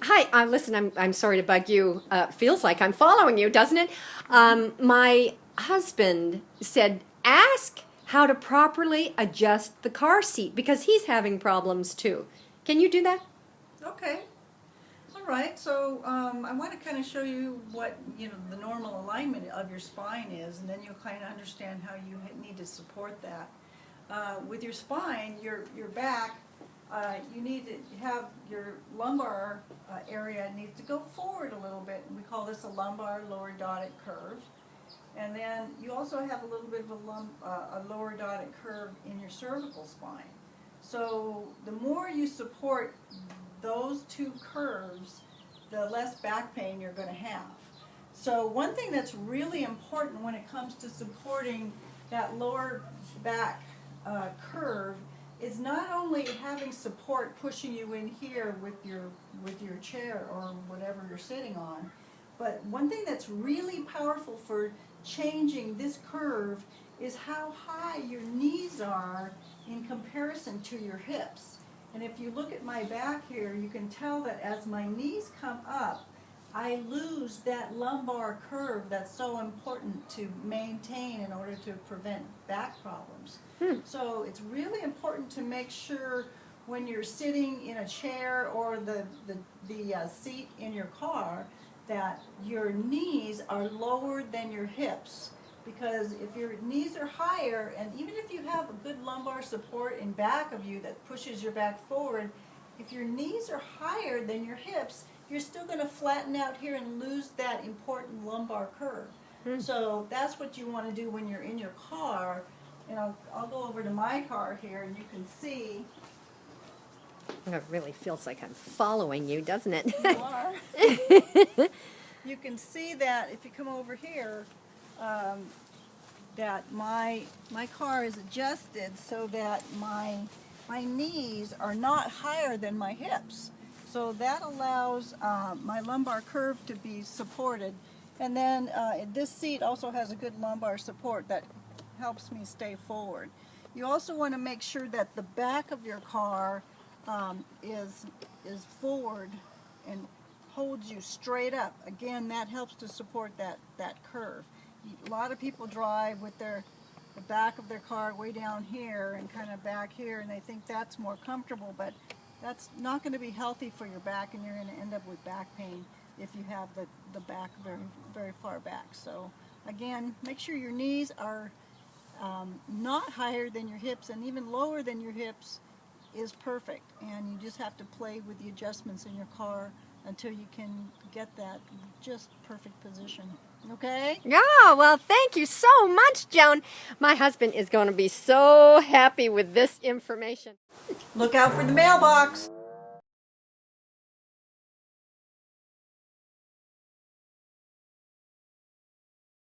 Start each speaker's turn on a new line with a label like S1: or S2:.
S1: Hi, listen, I'm sorry to bug you. Feels like I'm following you, doesn't it? My husband said, ask how to properly adjust the car seat because he's having problems too. Can you do that?
S2: Okay. All right. So I want to kind of show you what the normal alignment of your spine is, and then you'll kind of understand how you need to support that. With your spine, your back, you need to have your lumbar area needs to go forward a little bit, and we call this a lumbar lordotic curve. And then you also have a little bit of a lordotic curve in your cervical spine. So the more you support those two curves, the less back pain you're going to have. So one thing that's really important when it comes to supporting that lower back curve is not only having support pushing you in here with your chair or whatever you're sitting on, but one thing that's really powerful for changing this curve is how high your knees are in comparison to your hips. And if you look at my back here, you can tell that as my knees come up, I lose that lumbar curve that's so important to maintain in order to prevent back problems. So it's really important to make sure when you're sitting in a chair or the seat in your car that your knees are lower than your hips. Because if your knees are higher, and even if you have a good lumbar support in back of you that pushes your back forward, if your knees are higher than your hips, you're still going to flatten out here and lose that important lumbar curve. So that's what you want to do when you're in your car. And I'll go over to my car here, and you can see.
S1: It really feels like I'm following you, doesn't it?
S2: You are. You can see that if you come over here, that my car is adjusted so that my knees are not higher than my hips. So that allows my lumbar curve to be supported. And then this seat also has a good lumbar support that helps me stay forward. You also want to make sure that the back of your car is forward and holds you straight up. Again, that helps to support that curve. A lot of people drive with the back of their car way down here and kind of back here, and they think that's more comfortable, but that's not going to be healthy for your back, and you're going to end up with back pain if you have the back very, very far back. So again, make sure your knees are not higher than your hips, and even lower than your hips is perfect, and you just have to play with the adjustments in your car until you can get that just perfect position. Okay?
S1: Yeah, well, thank you so much, Joan. My husband is going to be so happy with this information.
S2: Look out for the mailbox.